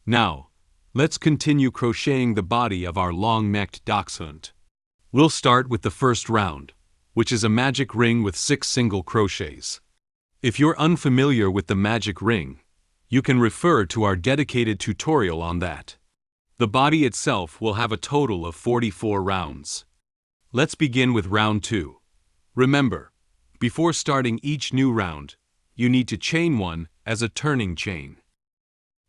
Now, let's continue crocheting the body of our long-necked dachshund. We'll start with the first round, which is a magic ring with 6 single crochets. If you're unfamiliar with the magic ring, you can refer to our dedicated tutorial on that. The body itself will have a total of 44 rounds. Let's begin with round 2. Remember, before starting each new round, you need to chain 1 as a turning chain.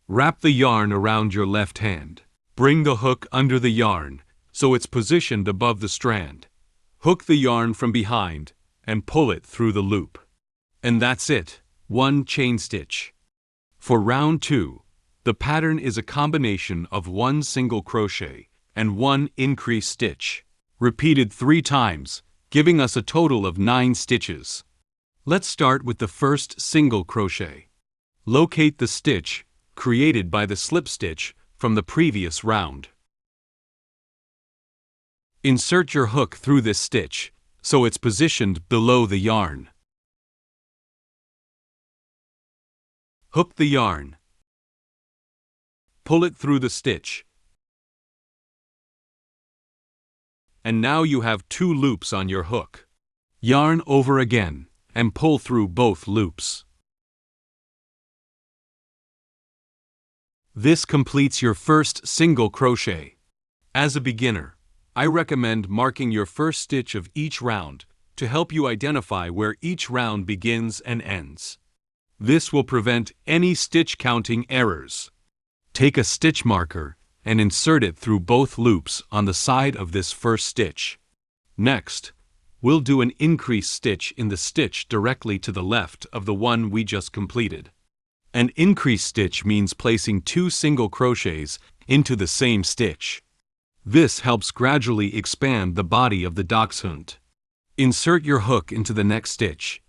Wrap the yarn around your left hand. Bring the hook under the yarn so it's positioned above the strand. Hook the yarn from behind and pull it through the loop. And that's it, 1 chain stitch. For round 2, the pattern is a combination of 1 single crochet and 1 increased stitch, repeated 3 times, giving us a total of 9 stitches. Let's start with the first single crochet. Locate the stitch created by the slip stitch from the previous round. Insert your hook through this stitch so it's positioned below the yarn. Hook the yarn. Pull it through the stitch. And now you have 2 loops on your hook. Yarn over again and pull through both loops. This completes your first single crochet. As a beginner, I recommend marking your first stitch of each round to help you identify where each round begins and ends. This will prevent any stitch counting errors. Take a stitch marker and insert it through both loops on the side of this first stitch. Next, we'll do an increased stitch in the stitch directly to the left of the one we just completed. An increased stitch means placing 2 single crochets into the same stitch. This helps gradually expand the body of the dachshund. Insert your hook into the next stitch.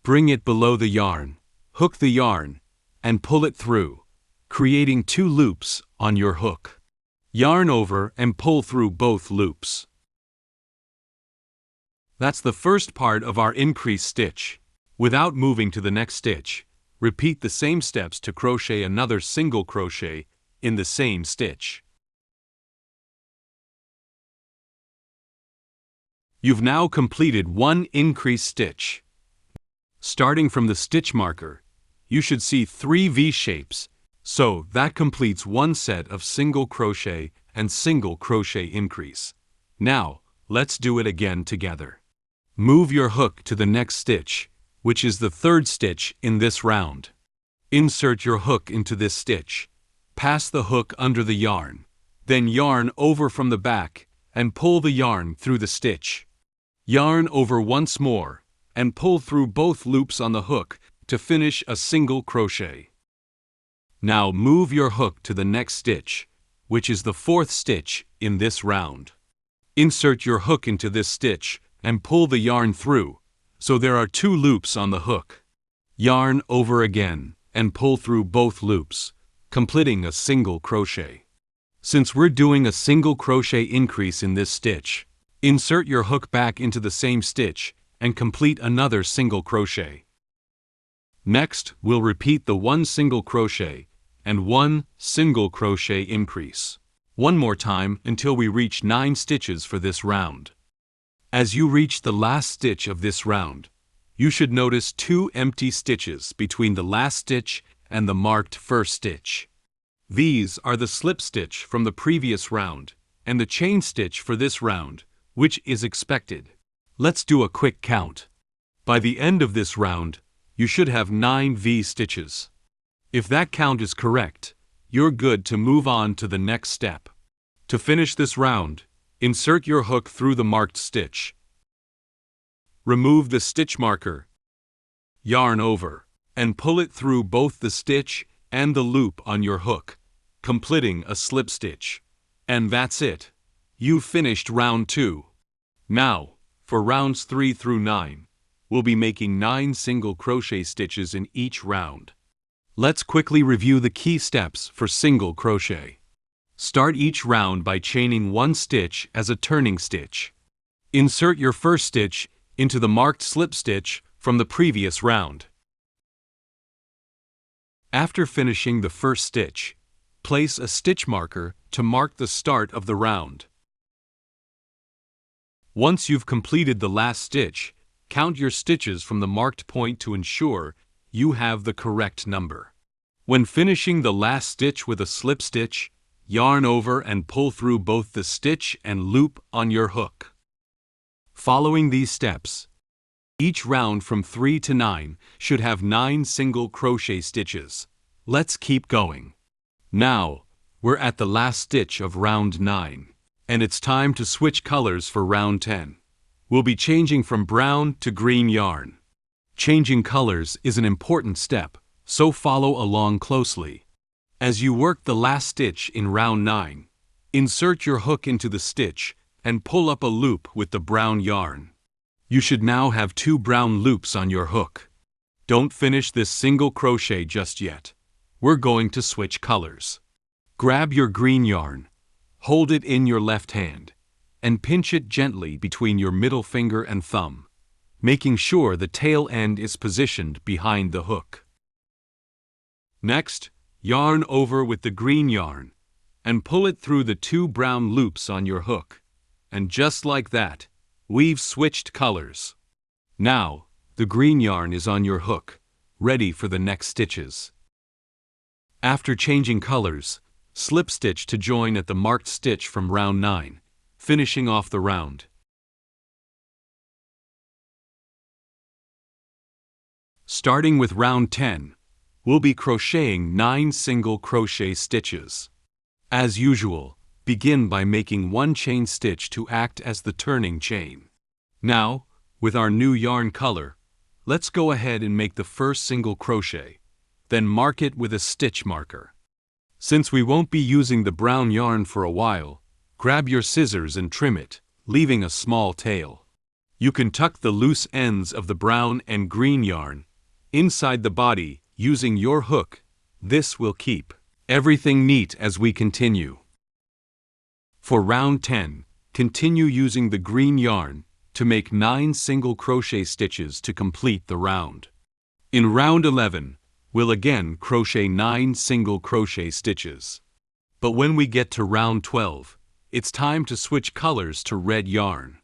Bring it below the yarn, hook the yarn, and pull it through, creating 2 loops on your hook. Yarn over and pull through both loops. That's the first part of our increased stitch. Without moving to the next stitch, repeat the same steps to crochet another single crochet in the same stitch. You've now completed 1 increased stitch. Starting from the stitch marker, you should see 3 V-shapes, so that completes 1 set of single crochet and single crochet increase. Now, let's do it again together. Move your hook to the next stitch, which is the 3rd stitch in this round. Insert your hook into this stitch. Pass the hook under the yarn, then yarn over from the back and pull the yarn through the stitch. Yarn over once more and pull through both loops on the hook to finish a single crochet. Now move your hook to the next stitch, which is the 4th stitch in this round. Insert your hook into this stitch and pull the yarn through, so there are 2 loops on the hook. Yarn over again and pull through both loops, completing a single crochet. Since we're doing a single crochet increase in this stitch, insert your hook back into the same stitch and complete another single crochet. Next, we'll repeat the 1 single crochet and 1 single crochet increase. 1 more time until we reach 9 stitches for this round. As you reach the last stitch of this round, you should notice 2 empty stitches between the last stitch and the marked first stitch. These are the slip stitch from the previous round and the chain stitch for this round, which is expected. Let's do a quick count. By the end of this round, you should have 9 V stitches. If that count is correct, you're good to move on to the next step. To finish this round, insert your hook through the marked stitch. Remove the stitch marker. Yarn over, and pull it through both the stitch and the loop on your hook, completing a slip stitch. And that's it. You've finished round 2. Now, for rounds 3 through 9, we'll be making 9 single crochet stitches in each round. Let's quickly review the key steps for single crochet. Start each round by chaining 1 stitch as a turning stitch. Insert your first stitch into the marked slip stitch from the previous round. After finishing the first stitch, place a stitch marker to mark the start of the round. Once you've completed the last stitch, count your stitches from the marked point to ensure you have the correct number. When finishing the last stitch with a slip stitch, yarn over and pull through both the stitch and loop on your hook. Following these steps, each round from 3 to 9 should have 9 single crochet stitches. Let's keep going. Now, we're at the last stitch of round 9, and it's time to switch colors for round 10. We'll be changing from brown to green yarn. Changing colors is an important step, so follow along closely. As you work the last stitch in round 9, insert your hook into the stitch and pull up a loop with the brown yarn. You should now have 2 brown loops on your hook. Don't finish this single crochet just yet. We're going to switch colors. Grab your green yarn, hold it in your left hand, and pinch it gently between your middle finger and thumb, making sure the tail end is positioned behind the hook. Next, yarn over with the green yarn and pull it through the 2 brown loops on your hook. And just like that, we've switched colors. Now, the green yarn is on your hook, ready for the next stitches. After changing colors, slip stitch to join at the marked stitch from round 9, finishing off the round. Starting with round 10, we'll be crocheting 9 single crochet stitches. As usual, begin by making 1 chain stitch to act as the turning chain. Now, with our new yarn color, let's go ahead and make the first single crochet, then mark it with a stitch marker. Since we won't be using the brown yarn for a while, grab your scissors and trim it, leaving a small tail. You can tuck the loose ends of the brown and green yarn inside the body using your hook. This will keep everything neat as we continue. For round 10, continue using the green yarn to make 9 single crochet stitches to complete the round. In round 11, we'll again crochet 9 single crochet stitches. But when we get to round 12, it's time to switch colors to red yarn.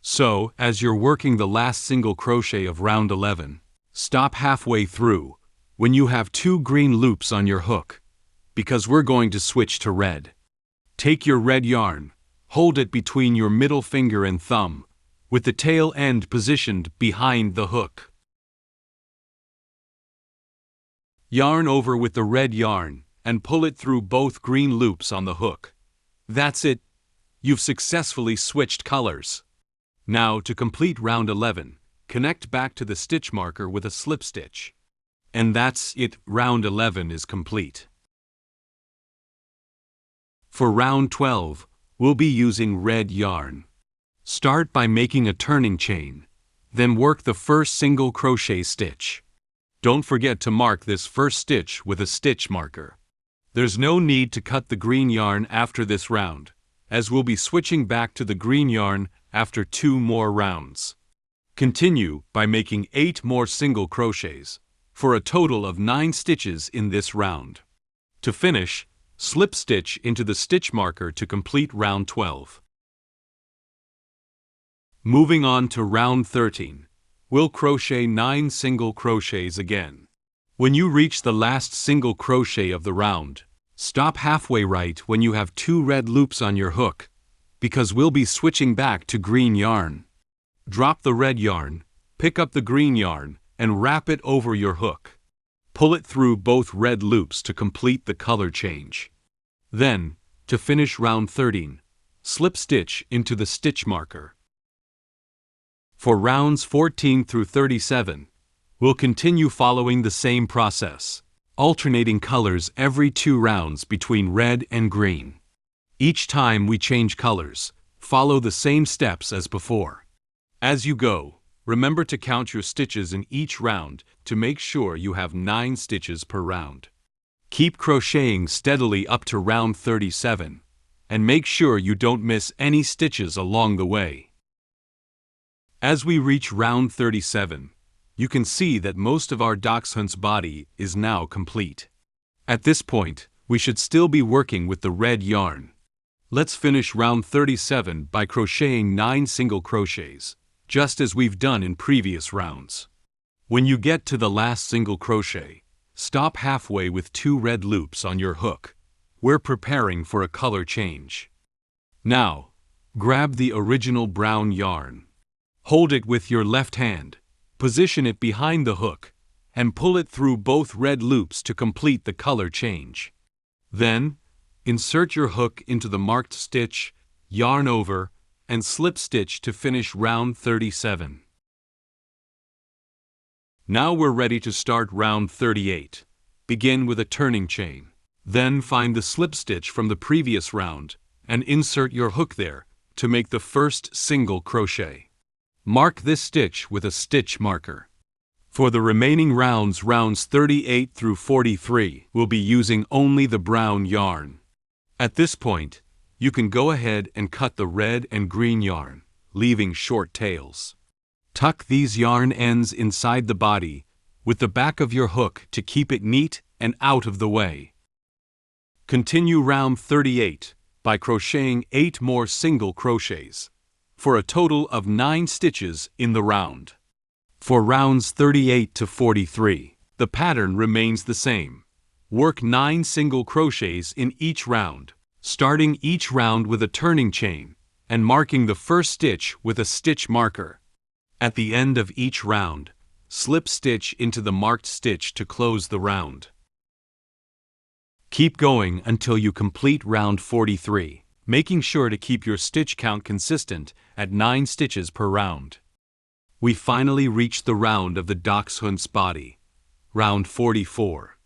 So, as you're working the last single crochet of round 11, stop halfway through when you have 2 green loops on your hook, because we're going to switch to red. Take your red yarn, hold it between your middle finger and thumb, with the tail end positioned behind the hook. Yarn over with the red yarn and pull it through both green loops on the hook. That's it. You've successfully switched colors. Now, to complete round 11, connect back to the stitch marker with a slip stitch. And that's it, round 11 is complete. For round 12, we'll be using red yarn. Start by making a turning chain, then work the first single crochet stitch. Don't forget to mark this first stitch with a stitch marker. There's no need to cut the green yarn after this round, as we'll be switching back to the green yarn after 2 more rounds. Continue by making 8 more single crochets, for a total of 9 stitches in this round. To finish, slip stitch into the stitch marker to complete round 12. Moving on to round 13, we'll crochet 9 single crochets again. When you reach the last single crochet of the round, stop halfway right when you have 2 red loops on your hook, because we'll be switching back to green yarn. Drop the red yarn, pick up the green yarn, and wrap it over your hook. Pull it through both red loops to complete the color change. Then, to finish round 13, slip stitch into the stitch marker. For rounds 14 through 37, we'll continue following the same process, alternating colors every 2 rounds between red and green. Each time we change colors, follow the same steps as before. As you go, remember to count your stitches in each round to make sure you have 9 stitches per round. Keep crocheting steadily up to round 37, and make sure you don't miss any stitches along the way. As we reach round 37, you can see that most of our dachshund's body is now complete. At this point, we should still be working with the red yarn. Let's finish round 37 by crocheting 9 single crochets, just as we've done in previous rounds. When you get to the last single crochet, stop halfway with 2 red loops on your hook. We're preparing for a color change. Now, grab the original brown yarn. Hold it with your left hand, position it behind the hook, and pull it through both red loops to complete the color change. Then, insert your hook into the marked stitch, yarn over, and slip stitch to finish round 37. Now we're ready to start round 38. Begin with a turning chain. Then find the slip stitch from the previous round and insert your hook there to make the first single crochet. Mark this stitch with a stitch marker. For the remaining rounds 38 through 43, we'll be using only the brown yarn. At this point, you can go ahead and cut the red and green yarn, leaving short tails. Tuck these yarn ends inside the body with the back of your hook to keep it neat and out of the way. Continue round 38 by crocheting 8 more single crochets, for a total of 9 stitches in the round. For rounds 38 to 43, the pattern remains the same. Work 9 single crochets in each round, starting each round with a turning chain and marking the first stitch with a stitch marker. At the end of each round, slip stitch into the marked stitch to close the round. Keep going until you complete round 43, making sure to keep your stitch count consistent at 9 stitches per round. We finally reached the round of the dachshund's body, round 44.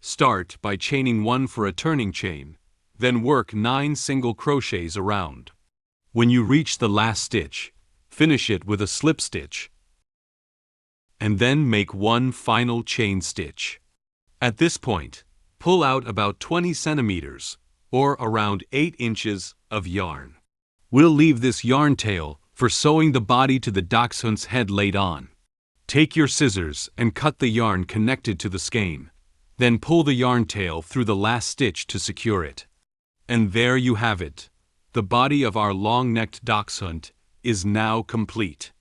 Start by chaining 1 for a turning chain, then work 9 single crochets around. When you reach the last stitch, finish it with a slip stitch, and then make 1 final chain stitch. At this point, pull out about 20 centimeters, or around 8 inches, of yarn. We'll leave this yarn tail for sewing the body to the dachshund's head laid on. Take your scissors and cut the yarn connected to the skein, then pull the yarn tail through the last stitch to secure it. And there you have it. The body of our long-necked dachshund is now complete.